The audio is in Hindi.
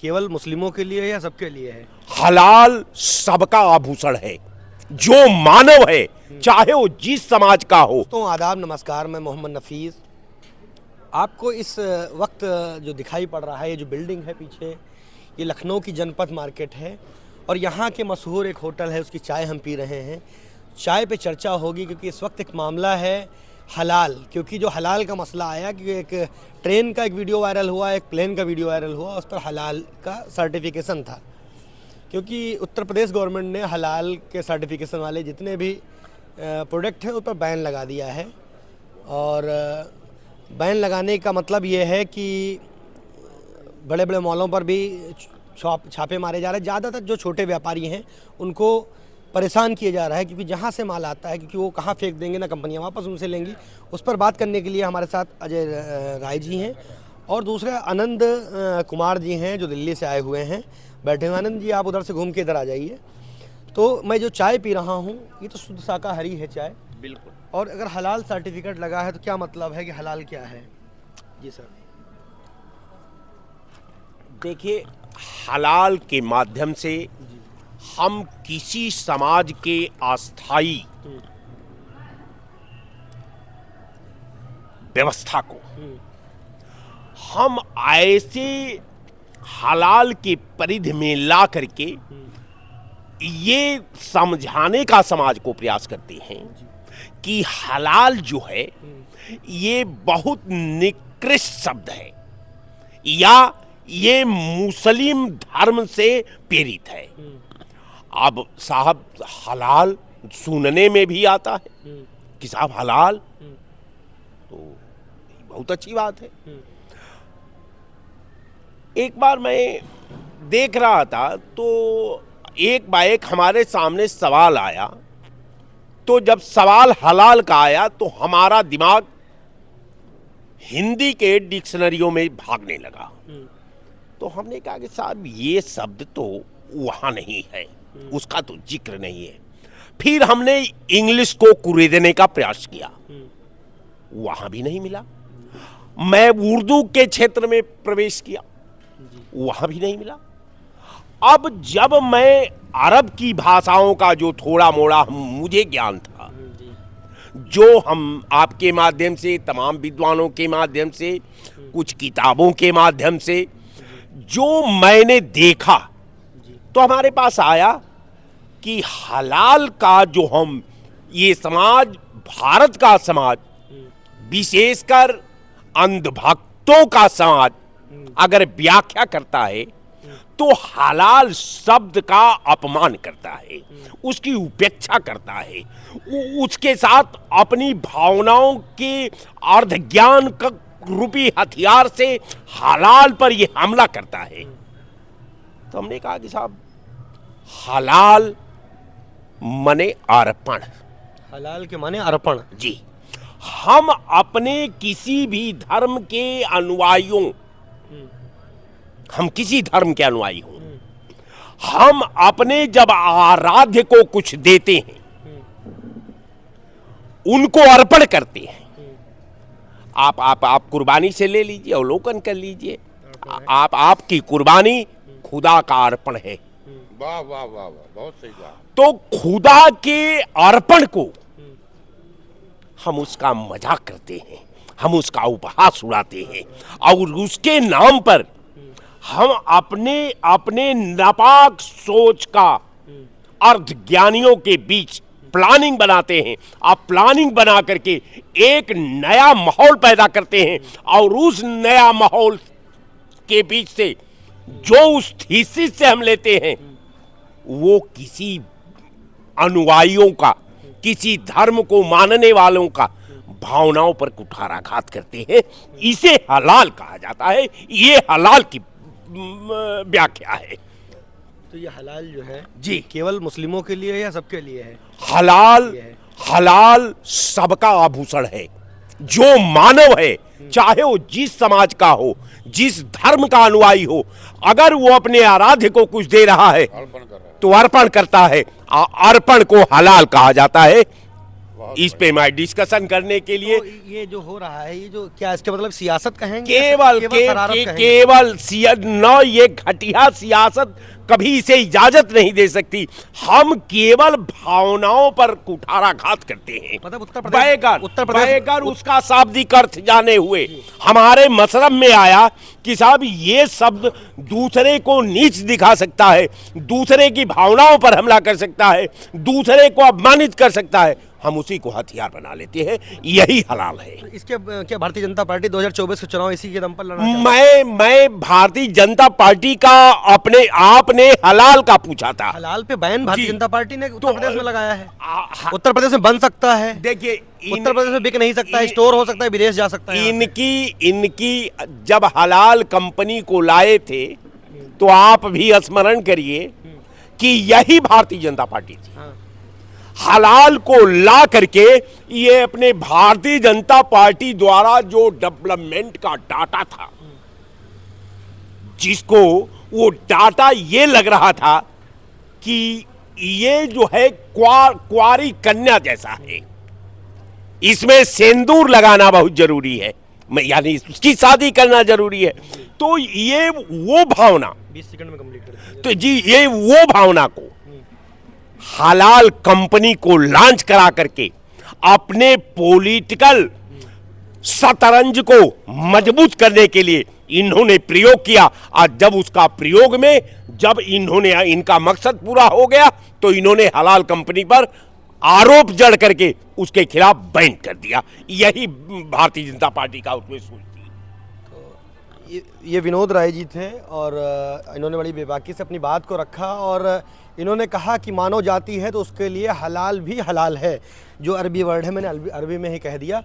केवल मुस्लिमों के लिए है या सबके लिए है? हलाल सबका आभूषण है, जो मानव है चाहे वो जिस समाज का हो। तो आदाब, नमस्कार, मैं मोहम्मद नफीस। आपको इस वक्त जो दिखाई पड़ रहा है, ये जो बिल्डिंग है पीछे, ये लखनऊ की जनपद मार्केट है और यहाँ के मशहूर एक होटल है, उसकी चाय हम पी रहे हैं। चाय पे चर्चा होगी क्योंकि इस वक्त एक मामला है हलाल, क्योंकि जो हलाल का मसला आया कि एक ट्रेन का एक वीडियो वायरल हुआ, एक प्लेन का वीडियो वायरल हुआ, उस पर हलाल का सर्टिफिकेशन था। क्योंकि उत्तर प्रदेश गवर्नमेंट ने हलाल के सर्टिफिकेशन वाले जितने भी प्रोडक्ट हैं उस पर बैन लगा दिया है। और बैन लगाने का मतलब ये है कि बड़े बड़े मॉलों पर भी छापे मारे जा रहे हैं। ज़्यादातर जो छोटे व्यापारी हैं उनको परेशान किया जा रहा है, क्योंकि जहाँ से माल आता है, क्योंकि वो कहाँ फेंक देंगे ना कंपनियाँ वापस उनसे लेंगी। उस पर बात करने के लिए हमारे साथ अजय राय जी हैं और दूसरे आनंद कुमार जी हैं जो दिल्ली से आए हुए हैं, बैठे हुए। आनंद जी, आप उधर से घूम के इधर आ जाइए। तो मैं जो चाय पी रहा हूँ ये तो शुद्ध शाकाहारी है चाय। बिल्कुल। और अगर हलाल सर्टिफिकेट लगा है तो क्या मतलब है कि हलाल क्या है? जी सर। देखिए, हलाल के माध्यम से हम किसी समाज के अस्थायी व्यवस्था को हम ऐसे हलाल के परिधि में ला करके ये समझाने का समाज को प्रयास करते हैं कि हलाल जो है ये बहुत निकृष्ट शब्द है या ये मुस्लिम धर्म से प्रेरित है। अब साहब, हलाल सुनने में भी आता है कि साहब हलाल, तो बहुत अच्छी बात है। एक बार मैं देख रहा था तो एक बाइक हमारे सामने सवाल आया, तो जब सवाल हलाल का आया तो हमारा दिमाग हिंदी के डिक्शनरियों में भागने लगा। तो हमने कहा कि साहब ये शब्द तो वहां नहीं है, उसका तो जिक्र नहीं है। फिर हमने इंग्लिश को कुरेदने का प्रयास किया, वहां भी नहीं मिला। मैं उर्दू के क्षेत्र में प्रवेश किया, वहां भी नहीं मिला। अब जब मैं अरब की भाषाओं का जो थोड़ा मोड़ा मुझे ज्ञान था, जो हम आपके माध्यम से, तमाम विद्वानों के माध्यम से, कुछ किताबों के माध्यम से जो मैंने देखा, तो हमारे पास आया कि हलाल का जो हम ये समाज, भारत का समाज, विशेषकर अंधभक्तों का समाज अगर व्याख्या करता है तो हलाल शब्द का अपमान करता है, उसकी उपेक्षा करता है, उसके साथ अपनी भावनाओं के अर्ध ज्ञान का रूपी हथियार से हलाल पर ये हमला करता है। तो हमने कहा कि साहब हलाल माने अर्पण। हलाल के माने अर्पण। जी, हम अपने किसी भी धर्म के अनुयायियों, हम किसी धर्म के अनुयायी हों, हम अपने जब आराध्य को कुछ देते हैं, उनको अर्पण करते हैं। आप कुर्बानी से ले लीजिए, अवलोकन कर लीजिए, आपकी कुर्बानी खुदा का अर्पण है। वाह वाह वाह वाह, बहुत सही बात। तो खुदा के अर्पण को हम उसका मजाक करते हैं, हम उसका उपहास उड़ाते हैं और उसके नाम पर हम अपने नापाक सोच का अर्ध ज्ञानियों के बीच प्लानिंग बनाते हैं। आप प्लानिंग बना करके एक नया माहौल पैदा करते हैं और उस नया माहौल के बीच से जो उस थीसिस से हम लेते हैं वो किसी अनुयायियों का, किसी धर्म को मानने वालों का भावनाओं पर कुठाराघात करते हैं। इसे हलाल कहा जाता है, ये हलाल की व्याख्या है। तो ये हलाल जो है जी केवल मुस्लिमों के लिए है या सबके लिए है? हलाल सबका आभूषण है, जो मानव है चाहे वो जिस समाज का हो, जिस धर्म का अनुयायी हो, अगर वो अपने आराध्य को कुछ दे रहा है तो अर्पण करता है। अर्पण को हलाल कहा जाता है। बहुत इस पे मैं डिस्कशन करने के लिए तो ये जो हो रहा है, ये जो क्या इसके मतलब सियासत कहेंगे, केवल शरारत कहेंगे? केवल न ये घटिया सियासत कभी इसे इजाजत नहीं दे सकती। हम केवल भावनाओं पर कुठाराघात करते हैं। मतलब उत्तर प्रदेश बहकर उसका शाब्दिक अर्थ जाने हुए हमारे मसरब में आया कि साहब ये शब्द दूसरे को नीच दिखा सकता है, दूसरे की भावनाओं पर हमला कर सकता है, दूसरे को अपमानित कर सकता है, हम उसी को हथियार बना लेते हैं। यही हलाल है। तो इसके क्या भारतीय जनता पार्टी 2024 के चुनाव इसी के दम पर लड़ना चाहती है? मैं भारतीय जनता पार्टी का अपने आपने हलाल का पूछा था। हलाल पे बैन भारतीय जी। जनता पार्टी ने उत्तर प्रदेश में लगाया है। आ- उत्तर प्रदेश में बन सकता है, देखिए उत्तर प्रदेश में बिक नहीं सकता है, स्टोर हो सकता है, विदेश जा सकता है। इनकी जब हलाल कंपनी को लाए थे तो आप भी स्मरण करिए कि यही भारतीय जनता पार्टी थी। हाँ। हलाल को ला करके ये अपने भारतीय जनता पार्टी द्वारा जो डेवलपमेंट का डाटा था, जिसको वो डाटा ये लग रहा था कि ये जो है कुंवारी कन्या जैसा है, इसमें सिंदूर लगाना बहुत जरूरी है, यानी उसकी शादी करना जरूरी है। तो ये वो भावना, 20 सेकंड में कंप्लीट कर दीजिए। तो जी ये वो भावना को हलाल कंपनी को लॉन्च करा करके अपने पॉलिटिकल शतरंज को मजबूत करने के लिए इन्होंने प्रयोग किया। और जब उसका प्रयोग में जब इनका मकसद पूरा हो गया तो इन्होंने हलाल कंपनी पर आरोप जड़ करके उसके खिलाफ बैन कर दिया। यही भारतीय जनता पार्टी का उसमें सोच थी। ये विनोद राय जी थे और इन्होंने बड़ी बेबाकी से अपनी बात को रखा और इन्होंने कहा कि मानव जाति है तो उसके लिए हलाल भी हलाल है। जो अरबी वर्ड है मैंने अरबी में ही कह दिया।